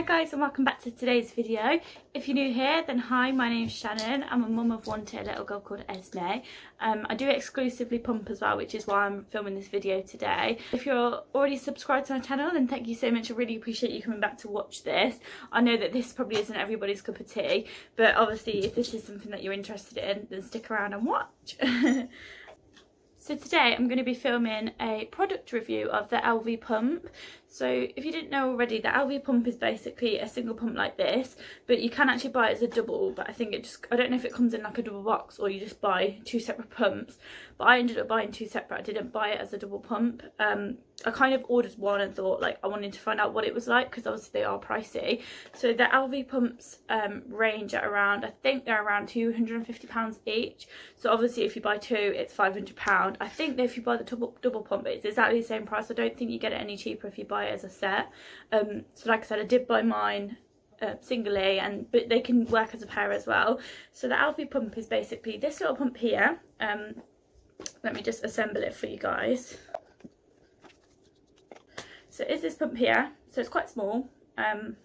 guys, and welcome back to today's video. If you're new here, then hi, my name's Shannon. I'm a mum of one to a little girl called Esme. I do exclusively pump as well, which is why I'm filming this video today. If you're already subscribed to my channel, then thank you so much. I really appreciate you coming back to watch this. I know that this probably isn't everybody's cup of tea, but obviously if this is something that you're interested in, then stick around and watch. So today I'm going to be filming a product review of the Elvie pump. So if you didn't know already, the Elvie pump is basically a single pump like this, but you can actually buy it as a double, but I don't know if it comes in like a double box or you just buy two separate pumps, but I ended up buying two separate. I didn't buy it as a double pump. I kind of ordered one and thought like I wanted to find out what it was like, because obviously they are pricey. So the Elvie pumps range at around, I think they're around £250 each. So obviously if you buy two, it's £500. I think that if you buy the double pump, it's exactly the same price. I don't think you get it any cheaper if you buy it as a set. So like I said, I did buy mine singly, but they can work as a pair as well. So the Elvie pump is basically this little pump here. Let me just assemble it for you guys. So it's this pump here, so it's quite small, and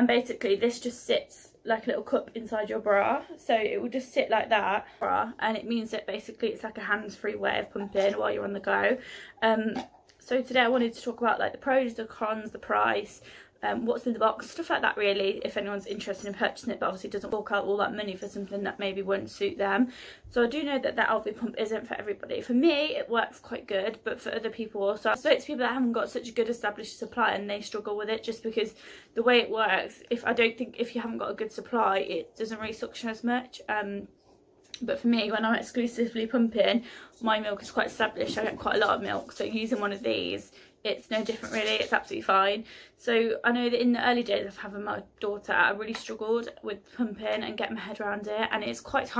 basically this just sits like a little cup inside your bra, so it will just sit like that, and it means that basically it's like a hands-free way of pumping while you're on the go. So today I wanted to talk about like the pros, the cons, the price, what's in the box, stuff like that really, if anyone's interested in purchasing it, but obviously doesn't fork out all that money for something that maybe won't suit them. So I do know that that Elvie pump isn't for everybody. For me it works quite good, but for other people also. I spoke to people that haven't got such a good established supply and they struggle with it, just because the way it works, I don't think if you haven't got a good supply it doesn't really suction as much. But for me, when I'm exclusively pumping, my milk is quite established. I get quite a lot of milk, so using one of these, it's no different really. It's absolutely fine. So I know that in the early days of having my daughter, I really struggled with pumping and getting my head around it, and it's quite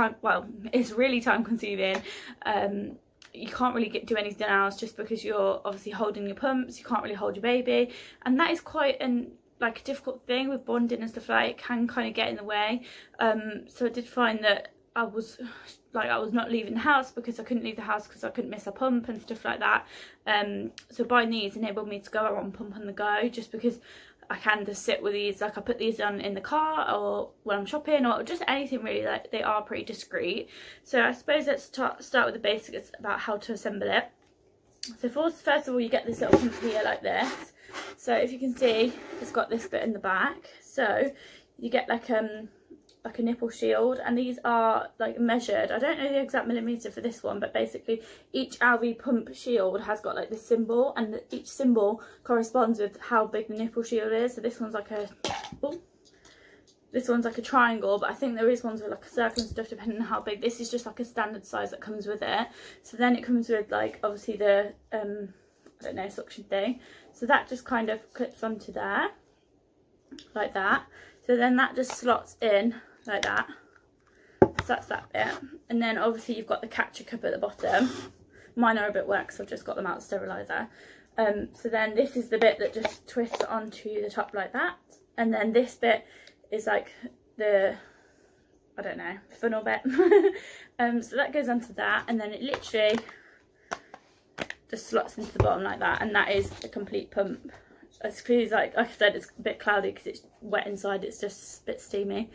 it's really time consuming. You can't really do anything else just because you're obviously holding your pumps. You can't really hold your baby, and that is quite a difficult thing with bonding and stuff like that. It can kind of get in the way. So I did find that I was not leaving the house because I couldn't leave the house because I couldn't miss a pump and stuff like that. So buying these enabled me to go out and pump on the go, just because I can just sit with these, like I put these on in the car or when I'm shopping or just anything really. Like they are pretty discreet. So I suppose let's start with the basics about how to assemble it. So first of all, you get this little pump here like this. So if you can see, it's got this bit in the back. So you get like a nipple shield, and these are like measured. I don't know the exact millimeter for this one, but basically each Elvie pump shield has got like this symbol, and each symbol corresponds with how big the nipple shield is. So this one's like a triangle, but I think there is ones with like a circle and stuff depending on how big. This is just like a standard size that comes with it. So then it comes with like obviously the I don't know, suction thing. So that just kind of clips onto there like that. So then that just slots in like that. So that's that bit, and then obviously you've got the catcher cup at the bottom. Mine are a bit wet because I've just got them out of the steriliser. So then this is the bit that just twists onto the top like that, and then this bit is like the, I don't know, funnel bit. So that goes onto that, and then it literally just slots into the bottom like that, and that is a complete pump. It's clearly, like I said, it's a bit cloudy because it's wet inside, it's just a bit steamy.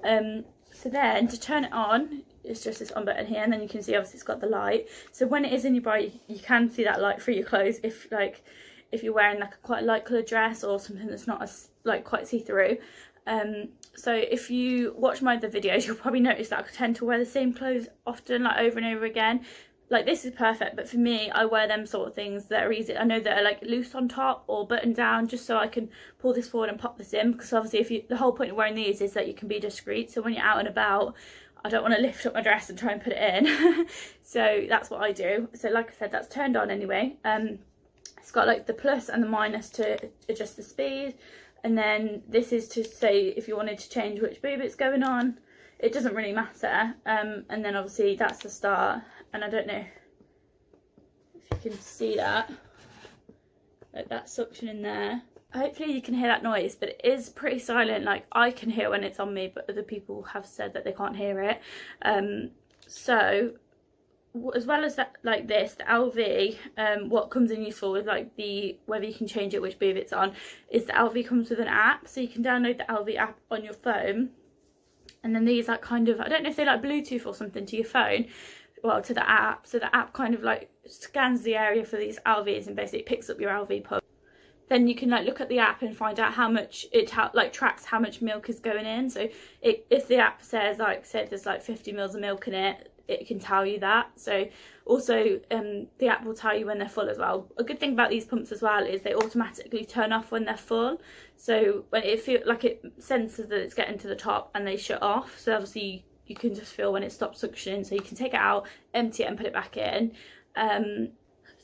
So then to turn it on, it's just this on button here, and then you can see obviously it's got the light. So when it is in your bra, you can see that light through your clothes if you're wearing like a quite light coloured dress or something that's not as quite see-through. So if you watch my other videos, you'll probably notice that I tend to wear the same clothes often, like over and over again. Like this is perfect, but for me, I wear them sort of things that are easy. I know that are like loose on top or buttoned down, just so I can pull this forward and pop this in, because obviously the whole point of wearing these is that you can be discreet. So when you're out and about, I don't want to lift up my dress and try and put it in. So that's what I do. So like I said, that's turned on anyway. It's got like the plus and the minus to adjust the speed, and then this is to say if you wanted to change which boob it's going on. It doesn't really matter. And then obviously that's the start, and I don't know if you can see that, like that suction in there. Hopefully you can hear that noise, but it is pretty silent. Like I can hear when it's on me, but other people have said that they can't hear it. So as well as that, like this, the Elvie, what comes in useful with like the, whether you can change it which boob it's on, is the Elvie comes with an app, so you can download the Elvie app on your phone, and then these are kind of, I don't know if they like Bluetooth or something to your phone, well, to the app, so the app kind of like scans the area for these Elvies and basically picks up your Elvie pump. Then you can like look at the app and find out how much it like tracks how much milk is going in. So if the app says, like, say there's like 50 mils of milk in it, it can tell you that. So also the app will tell you when they're full as well. A good thing about these pumps as well is they automatically turn off when they're full. So when it feels like, it senses that it's getting to the top and they shut off. So obviously you can just feel when it stops suctioning, so you can take it out, empty it and put it back in.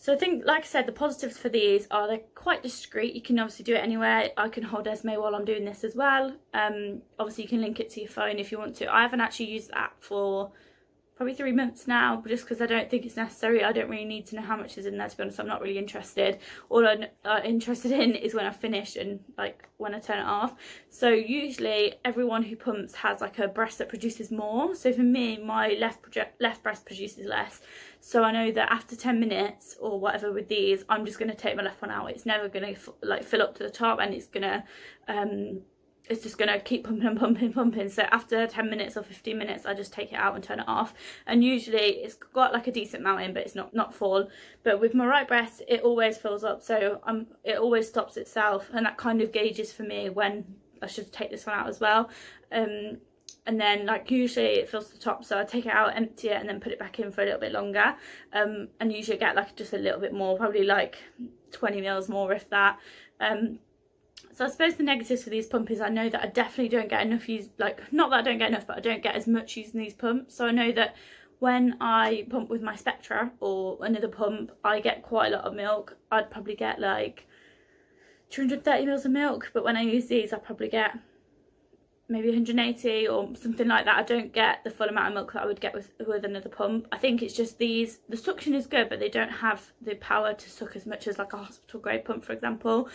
So I think, like I said, the positives for these are they're quite discreet. You can obviously do it anywhere. I can hold Esme while I'm doing this as well. Obviously you can link it to your phone if you want to. I haven't actually used the app for probably 3 months now, just because I don't think it's necessary. I don't really need to know how much is in there, to be honest. I'm not really interested. All I'm interested in is when I finish and like when I turn it off. So usually everyone who pumps has like a breast that produces more. So for me, my left breast produces less. So I know that after 10 minutes or whatever with these, I'm just going to take my left one out. It's never going to like fill up to the top, and it's just going to keep pumping and pumping and pumping. So after 10 minutes or 15 minutes, I just take it out and turn it off. And usually it's got like a decent amount in, but it's not full. But with my right breast, it always fills up. So it always stops itself. And that kind of gauges for me when I should take this one out as well. And then like usually it fills the top, so I take it out, empty it, and then put it back in for a little bit longer. And usually get like just a little bit more, probably like 20 mils more if that. So I suppose the negatives for these pumps is I know that I definitely don't get enough use, like not that I don't get enough, but I don't get as much using these pumps. So I know that when I pump with my Spectra or another pump, I get quite a lot of milk. I'd probably get like 230 mils of milk, but when I use these I probably get maybe 180 or something like that. I don't get the full amount of milk that I would get with another pump. I think it's just these, the suction is good, but they don't have the power to suck as much as like a hospital grade pump, for example.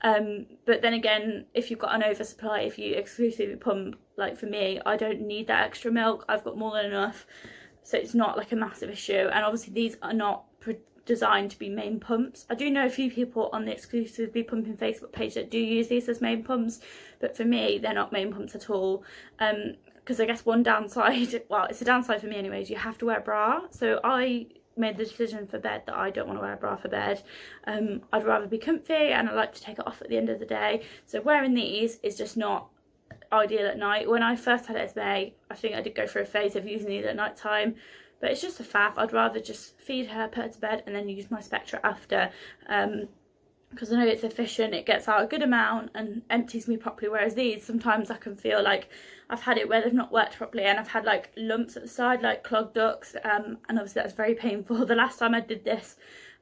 But then again, if you've got an oversupply, if you exclusively pump, like for me, I don't need that extra milk. I've got more than enough, so it's not like a massive issue. And obviously these are not designed to be main pumps. I do know a few people on the exclusively pumping Facebook page that do use these as main pumps, but for me they're not main pumps at all. Because I guess one downside, well, it's a downside for me anyways, you have to wear a bra. So I made the decision for bed that I don't want to wear a bra for bed. I'd rather be comfy, and I like to take it off at the end of the day. So wearing these is just not ideal at night. When I first had Esme, I think I did go through a phase of using these at night time, but it's just a faff. I'd rather just feed her, put her to bed, and then use my Spectra after, because I know it's efficient, it gets out a good amount and empties me properly. Whereas these, sometimes I can feel like I've had it where they've not worked properly, and I've had like lumps at the side, like clogged ducts, and obviously that's very painful. The last time I did this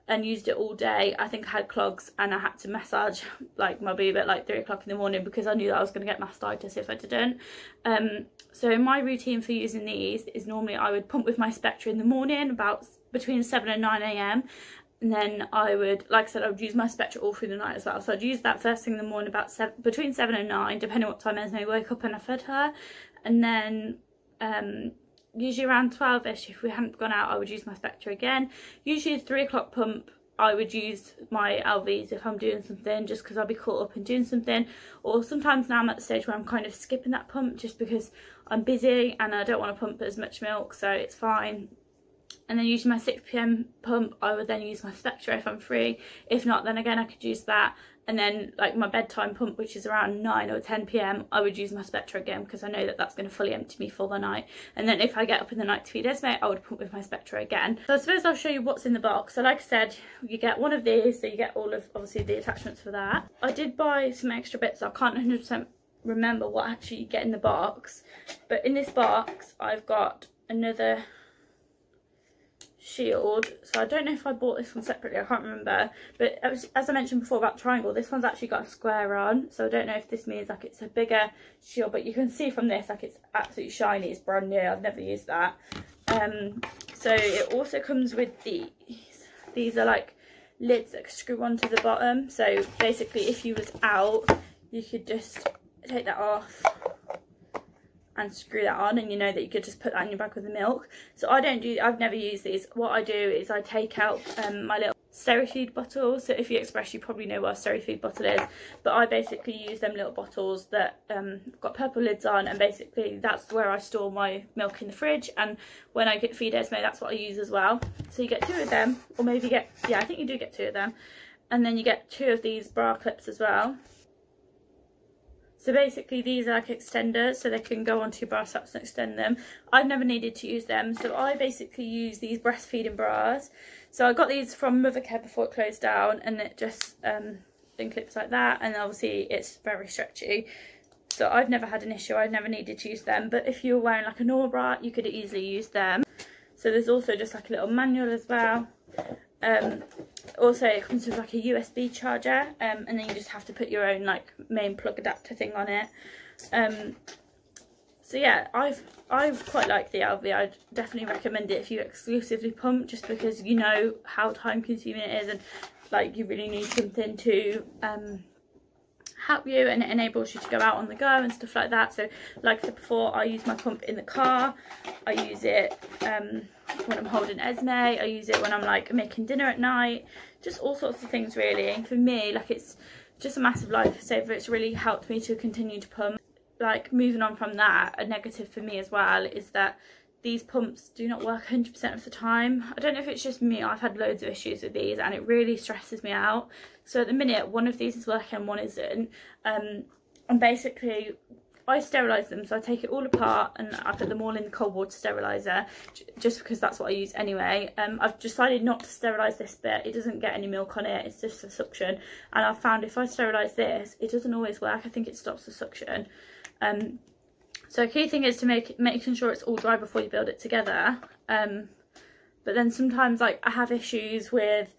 and used it all day, I think I had clogs, and I had to massage like my boob at like 3 o'clock in the morning because I knew that I was going to get mastitis if I didn't. So my routine for using these is normally I would pump with my Spectra in the morning about between 7 and 9 AM, and then I would, like I said, I would use my Spectra all through the night as well. So I'd use that first thing in the morning about between 7 and 9, depending on what time Esme woke up and I fed her. And then usually around 12ish, if we hadn't gone out, I would use my Spectra again. Usually a 3 o'clock pump, I would use my Elvies if I'm doing something, just because I'll be caught up in doing something. Or sometimes now I'm at the stage where I'm kind of skipping that pump just because I'm busy and I don't want to pump as much milk, so it's fine. And then usually my 6 PM pump, I would then use my Spectra if I'm free. If not, then again I could use that. And then like my bedtime pump, which is around 9 or 10 PM, I would use my Spectra again because I know that that's going to fully empty me for the night. And then if I get up in the night to feed Esme, I would pump with my Spectra again. So I suppose I'll show you what's in the box. So like I said, you get one of these, so you get all of obviously the attachments for that. I did buy some extra bits, so I can't 100% remember what actually you get in the box. But in this box, I've got another shield. So I don't know if I bought this one separately, I can't remember, but as I mentioned before about triangle, this one's actually got a square on, so I don't know if this means like it's a bigger shield, but you can see from this like it's absolutely shiny, it's brand new, I've never used that. So it also comes with these are like lids that screw onto the bottom, so basically if you was out you could just take that off and screw that on, and you know that you could just put that in your bag with the milk. So I've never used these. What I do is I take out my little Sterifeed bottle. So if you express, you probably know what a Sterifeed bottle is, but I basically use them little bottles that got purple lids on, and basically that's where I store my milk in the fridge, and when I get feed Esme, that's what I use as well. So you get 2 of them, or maybe you get, yeah, I think you do get 2 of them, and then you get 2 of these bra clips as well. So basically these are like extenders, so they can go onto your bra straps and extend them. I've never needed to use them, so I basically use these breastfeeding bras. So I got these from Mothercare before it closed down, and it just then clips like that, and obviously it's very stretchy. So I've never had an issue, I've never needed to use them, but if you were wearing like a normal bra, you could easily use them. So there's also just like a little manual as well. Also it comes with like a USB charger, and then you just have to put your own like main plug adapter thing on it. So yeah, I quite like the Elvie. I'd definitely recommend it if you exclusively pump, just because you know how time consuming it is, and like you really need something to help you, and it enables you to go out on the go and stuff like that. So like I said before, I use my pump in the car, I use it when I'm holding Esme, I use it when I'm like making dinner at night, just all sorts of things really. For me, like, it's just a massive lifesaver. It's really helped me to continue to pump. Like, moving on from that, a negative for me as well is that these pumps do not work 100% of the time. I don't know if it's just me, I've had loads of issues with these and it really stresses me out. So at the minute, one of these is working and one isn't. And basically, I sterilise them, so I take it all apart and I put them all in the cold water steriliser, just because that's what I use anyway. I've decided not to sterilise this bit. It doesn't get any milk on it, it's just a suction. And I've found if I sterilise this, it doesn't always work. I think it stops the suction. So key thing is to making sure it's all dry before you build it together. But then sometimes, like, I have issues with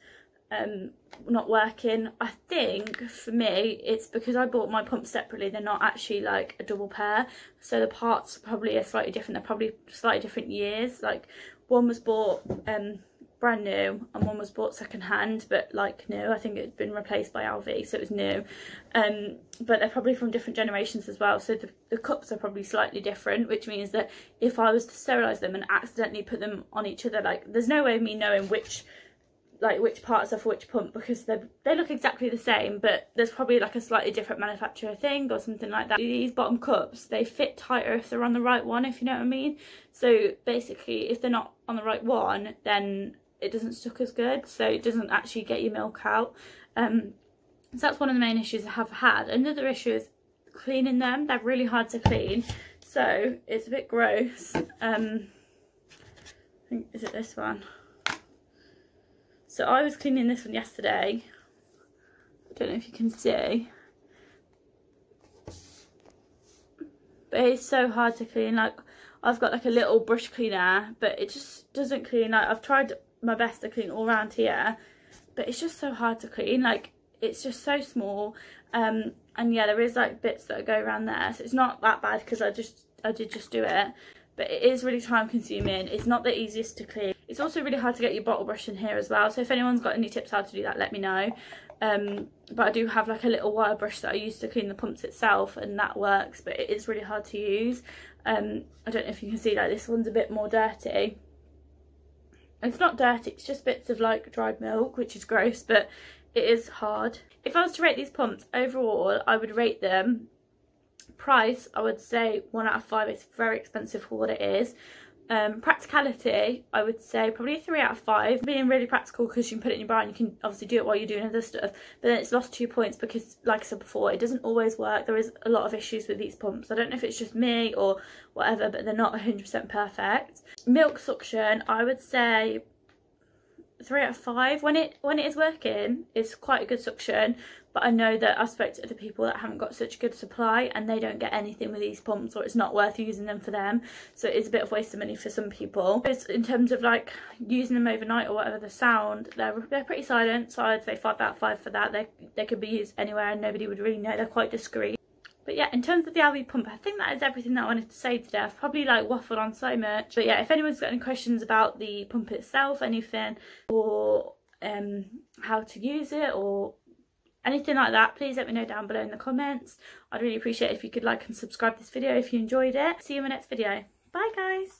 not working. I think for me it's because I bought my pumps separately. They're not actually like a double pair, so the parts probably are slightly different. They're probably slightly different years. Like, one was bought brand new and one was bought second hand, but like new. I think it had been replaced by Elvie, so it was new. But they're probably from different generations as well, so the cups are probably slightly different, which means that if I was to sterilise them and accidentally put them on each other, like, there's no way of me knowing which parts are for which pump, because they look exactly the same, but there's probably like a slightly different manufacturer thing or something like that. These bottom cups, they fit tighter if they're on the right one, if you know what I mean. So basically, if they're not on the right one, then it doesn't suck as good, so it doesn't actually get your milk out. So that's one of the main issues I have had. Another issue is cleaning them. They're really hard to clean, so it's a bit gross. I think, is it this one? So I was cleaning this one yesterday. I don't know if you can see, but it's so hard to clean. Like, I've got like a little brush cleaner, but it just doesn't clean. Like, I've tried my best to clean all around here, but it's just so hard to clean. Like, it's just so small. And yeah, there is like bits that go around there, so it's not that bad because I did just do it. But it is really time consuming. It's not the easiest to clean. It's also really hard to get your bottle brush in here as well. So if anyone's got any tips how to do that, let me know. But I do have like a little wire brush that I use to clean the pumps itself, and that works, but it is really hard to use. I don't know if you can see, like, this one's a bit more dirty. It's not dirty, it's just bits of like dried milk, which is gross, but it is hard. If I was to rate these pumps overall, I would rate them price, I would say 1 out of 5. It's very expensive for what it is. Practicality, I would say probably a 3 out of 5. Being really practical because you can put it in your bra and you can obviously do it while you're doing other stuff, but then it's lost 2 points because, like I said before, it doesn't always work. There is a lot of issues with these pumps. I don't know if it's just me or whatever, but they're not 100% perfect. Milk suction, I would say 3 out of 5. When it is working, it's quite a good suction, but I know that I've spoken to other people that haven't got such a good supply and they don't get anything with these pumps, or it's not worth using them for them, so it's a bit of a waste of money for some people. In terms of like using them overnight or whatever, the sound, they're pretty silent, so I'd say 5 out of 5 for that. They could be used anywhere and nobody would really know. They're quite discreet. But yeah, in terms of the Elvie pump, I think that is everything that I wanted to say today. I've probably like waffled on so much. But yeah, if anyone's got any questions about the pump itself, anything, or how to use it, or anything like that, please let me know down below in the comments. I'd really appreciate it if you could like and subscribe this video if you enjoyed it. See you in my next video. Bye guys.